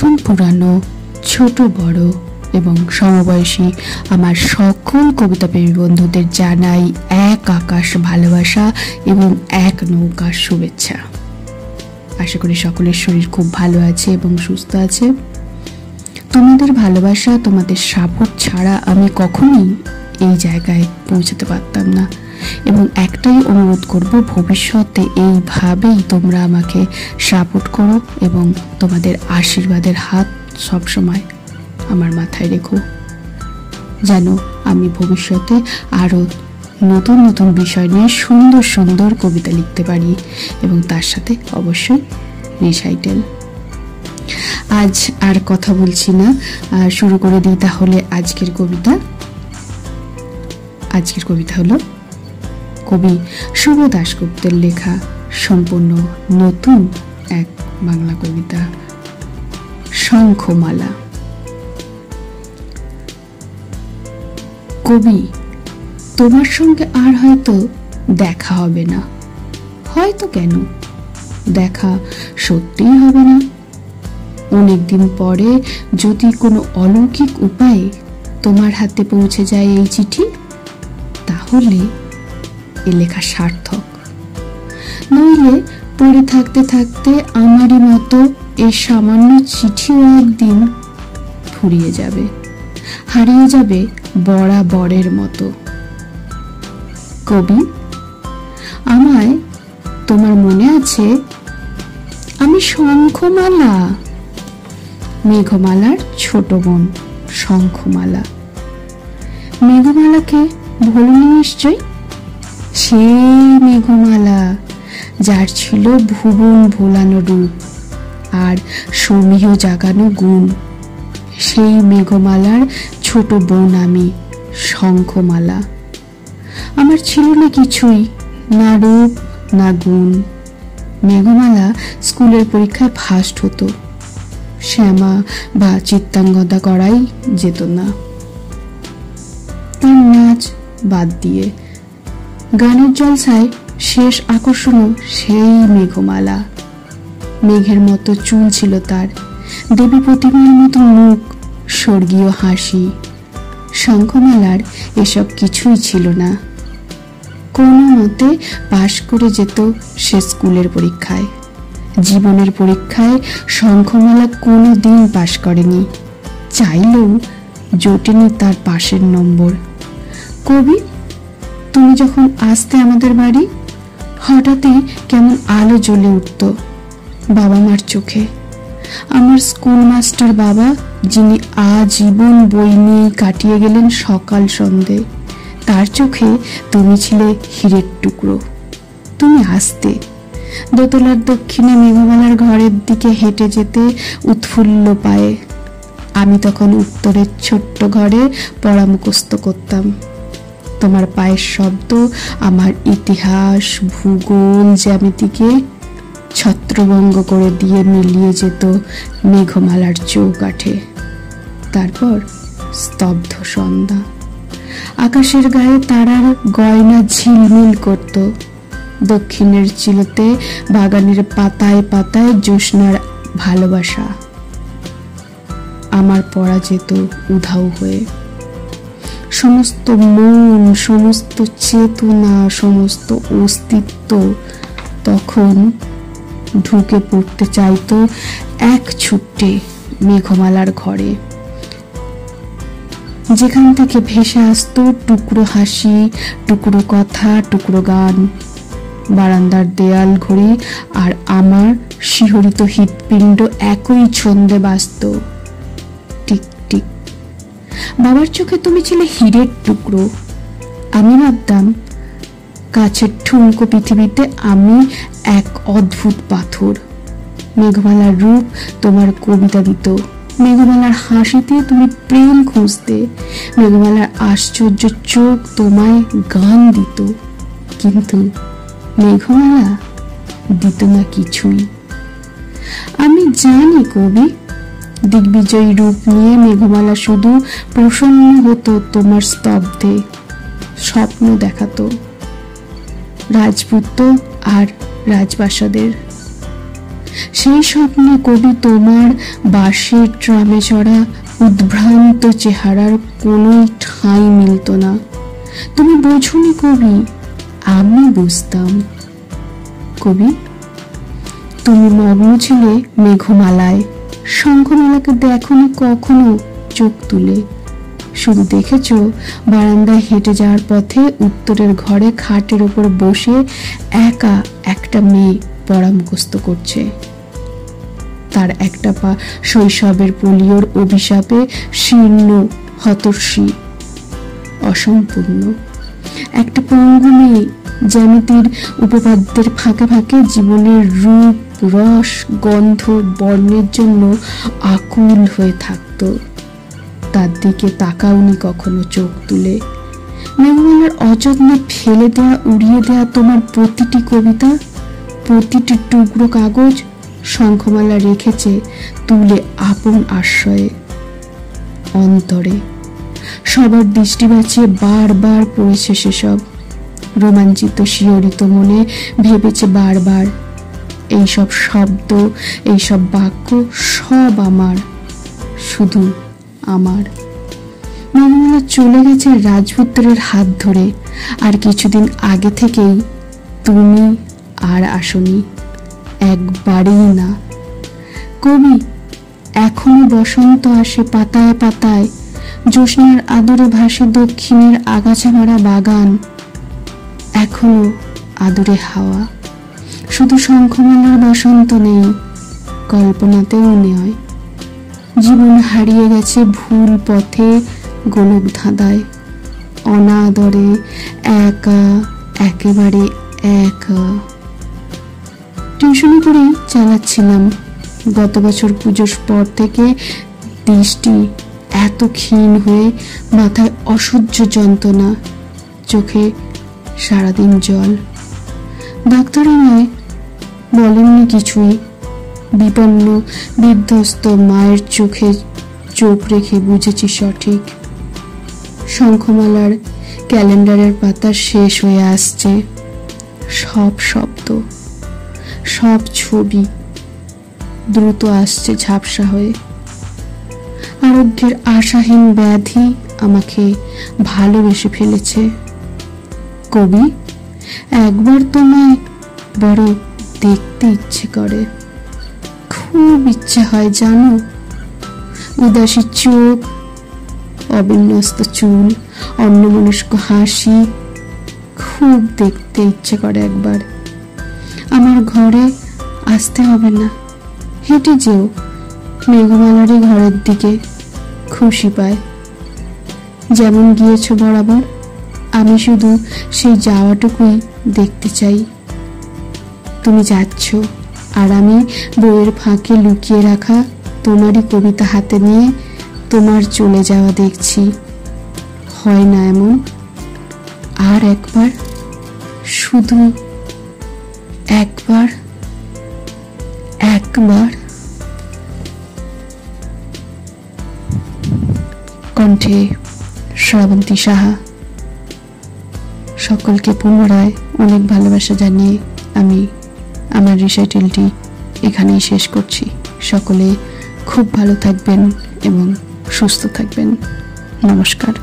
নতুন পুরানো, ছোট বড় এবং সমবয়সী আমার সকল কবিতা প্রেমী বন্ধুদের জানাই এক আকাশ ভালোবাসা এবং এক নৌকার শুভেচ্ছা। আশা করি সকলের শরীর খুব ভালো আছে এবং সুস্থ আছে। তোমাদের ভালোবাসা, তোমাদের সাপোর্ট ছাড়া আমি কখনোই এই জায়গায় পৌঁছাতে পারতাম না এবং একটাই অনুরোধ করব, ভবিষ্যতে এইভাবেই তোমরা আমাকে সাপোর্ট করো এবং তোমাদের আশীর্বাদের হাত সবসময় আমার মাথায় রেখো, যেন আমি ভবিষ্যতে আরও নতুন নতুন বিষয় নিয়ে সুন্দর সুন্দর কবিতা লিখতে পারি এবং তার সাথে অবশ্যই রিসাইটেল। আজ আর কথা বলছি না, শুরু করে দিই তাহলে আজকের কবিতা। আজকের কবিতা হলো কবি শুভ দাশগুপ্তের লেখা সম্পূর্ণ নতুন এক বাংলা কবিতা, শঙ্খমালা। কবি, তোমার সঙ্গে আর হয়তো দেখা হবে না। হয়তো কেন, দেখা সত্যিই হবে না। অনেকদিন পরে যদি কোনো অলৌকিক উপায়ে তোমার হাতে পৌঁছে যায় এই চিঠি, তাহলে এ লেখা সার্থক। নইলে পড়ে থাকতে থাকতে আমারই মতো এই সামান্য চিঠিও একদিন ফুরিয়ে যাবে, হারিয়ে যাবে বরাবরের মতো। কবি, আমায় তোমার মনে আছে? আমি শঙ্খমালা, মেঘমালার ছোট বোন শঙ্খমালা। মেঘমালাকে ভুলিনি নিশ্চয়? সেই মেঘমালা যার ছিল ভুবন ভোলানো রূপ আর সমীহ জাগানো গুণ। সেই মেঘমালার ছোট বোন আমি, শঙ্খমালা। আমার ছিল না কিছুই, না রূপ না গুণ। মেঘমালা স্কুলের পরীক্ষায় ফার্স্ট হতো, শ্যামা বা চিত্রাঙ্গদা করাই যেত না। তার নাচ বাদ দিয়ে গানের জলসায় শেষ আকর্ষণও সেই মেঘমালা। মেঘের মতো চুল ছিল তার, দেবী প্রতিমার মতো মুখ, স্বর্গীয় হাসি। শঙ্খমালার এসব কিছুই ছিল না। কোনো মতে পাশ করে যেত সে স্কুলের পরীক্ষায়। জীবনের পরীক্ষায় শঙ্খমালা কোনো দিন পাশ করেনি, চাইলেও জোটেনি তার পাশের নম্বর। কবি, তুমি যখন আসতে আমাদের বাড়ি, হঠাৎই কেমন আলো জ্বলে উঠত বাবা মার চোখে। আমার স্কুল মাস্টার বাবা, যিনি আজীবন বই নিয়ে কাটিয়ে গেলেন সকাল সন্ধে, তার চোখে তুমি ছিলে হীরের টুকরো। তুমি আসতে, দোতলার দক্ষিণে মেঘমালার ঘরের দিকে হেঁটে যেতে উৎফুল্ল পায়ে। আমি তখন উত্তরের ছোট্ট ঘরে পড়া মুখস্থ করতাম। তোমার পায়ের শব্দ আমার ইতিহাস, ভূগোল, জ্যামিতিকে ছত্রভঙ্গ করে দিয়ে মিলিয়ে যেত মেঘমালার চৌকাঠে। তারপর স্তব্ধ সন্ধ্যা, আকাশের গায়ে তারার গয়না ঝিলমিল করত। দক্ষিণের চিলতে বাগানের পাতায় পাতায় জ্যোৎস্নার ভালোবাসা। আমার পড়া যেত উধাও হয়ে। সমস্ত মন, সমস্ত চেতনা, সমস্ত অস্তিত্ব তখন ঢুকে পড়তে চাইতো এক ছুট্টে মেঘমালার ঘরে, যেখান থেকে ভেসে আসতো টুকরো হাসি, টুকরো কথা, টুকরো গান। বারান্দার দেয়াল ঘড়ি আর আমার শিহরিত হৃৎপিণ্ড একই ছন্দে বাজত, টিক টিক। বাবার চোখে তুমি ছিলে হীরের টুকরো। আমি ভাবতাম কাছের ঠুনকো পৃথিবীতে আমি এক অদ্ভুত পাথর। মেঘমালার রূপ তোমার কবিতা দিত, মেঘমালার হাসিতে তুমি প্রেম খুঁজতে, মেঘমালার আশ্চর্য চোখ তোমায় গান দিত। কিন্তু মেঘমালা দিত না কিছুই। আমি জানি কবি, দিগ্বিজয়ী রূপ নিয়ে মেঘমালা শুধু প্রসন্ন হতো তোমার স্তব্ধে, স্বপ্ন দেখাতো রাজপুত্র আর রাজপ্রাসাদের। সেই স্বপ্নে কবি তোমার বাঁশের ট্রামে চড়া উদ্ভ্রান্ত চেহারার কোনো ঠাঁই মিলত না। তুমি বোঝনি কবি, আমি বুঝতাম। কবি, তুমি মগ্ন ছিলে মেঘমালায়, শঙ্খমালাকে দেখনি কখনো চোখ তুলে। শুধু দেখেছ বারান্দায় হেঁটে যাওয়ার পথে উত্তরের ঘরে খাটের ওপর বসে একা একটা মেয়ে পড়া মুখস্থ করছে। তার একটা পা শৈশবের পোলিওর অভিশাপে শীর্ণ, হতর্ষী, অসম্পূর্ণ। একটা পঙ্গু মেয়ে জ্যামিতির উপপাদ্যের ফাঁকে ফাঁকে জীবনের রূপ, রস, গন্ধ, বর্ণের জন্য আকুল হয়ে থাকতো। তার দিকে তাকাওনি কখনো চোখ তুলে। মেঘমালার অযত্নে ফেলে দেয়া, উড়িয়ে দেয়া তোমার প্রতিটি কবিতা, প্রতিটি টুকরো কাগজ শঙ্খমালা রেখেছে তুলে আপন আশ্রয়ে, অন্তরে। সবার দৃষ্টি বাঁচিয়ে বারবার পড়েছে সেসব। রোমাঞ্চিত শিহরিত মনে ভেবেছে বারবার, এইসব শব্দ, এইসব বাক্য সব আমার, শুধু আমার। মেঘমালা চলে গেছে রাজপুত্রের হাত ধরে, আর কিছুদিন আগে থেকেই তুমি আর আসনি, একবারেই না। কবি, এখনো বসন্ত আসে পাতায় পাতায়, জ্যোৎস্নার আদরে ভাসে দক্ষিণের আগাছা ভরা বাগান। এখনো আদরে হাওয়া, শুধু শঙ্খমালার বসন্ত নেই, কল্পনাতেও নয়। জীবন হারিয়ে গেছে ভুল পথে, গোলক ধাঁধায়, অনাদরে, একা, একেবারে একা। টিউশনি করেই চালাচ্ছিলাম। গত বছর পুজোর পর থেকে দৃষ্টি এত ক্ষীণ হয়ে, মাথায় অসহ্য যন্ত্রণা, চোখে সারাদিন জল। ডাক্তারও নয়, বলেননি কিছুই। বিপন্ন, বিধ্বস্ত মায়ের চোখে চোখ রেখে বুঝেছি সঠিক। শঙ্খমালার ক্যালেন্ডারের পাতা শেষ হয়ে আসছে। সব শব্দ, সব ছবি দ্রুত আসছে ঝাপসা হয়ে। আরোগ্যের আশাহীন ব্যাধি আমাকে ভালোবেসে ফেলেছে। কবি, একবার তোমায় বড় দেখতে ইচ্ছে করে, খুব ইচ্ছে হয় জানো। উদাসী চোখ, অবিন্যস্ত চুল, অন্যমনস্ক হাসি, খুব দেখতে ইচ্ছে করে একবার। আমার ঘরে আসতে হবে না, হেঁটে যেও মেঘমালারই ঘরের দিকে, খুশি পায়। যেমন গিয়েছ বরাবর, আমি শুধু সেই যাওয়াটুকুই দেখতে চাই। তুমি যাচ্ছ, আর আমি বইয়ের ফাঁকে লুকিয়ে রাখা তোমারই কবিতা হাতে নিয়ে তোমার চলে যাওয়া দেখছি। হয় না এমন? আর একবার, শুধু একবার, একবার। কণ্ঠে শ্রাবন্তী সাহা। সকলকে পুনরায় অনেক ভালোবাসা জানিয়ে আমি আমার রিসাইটেলটি এখানেই শেষ করছি। সকলে খুব ভালো থাকবেন এবং সুস্থ থাকবেন। নমস্কার।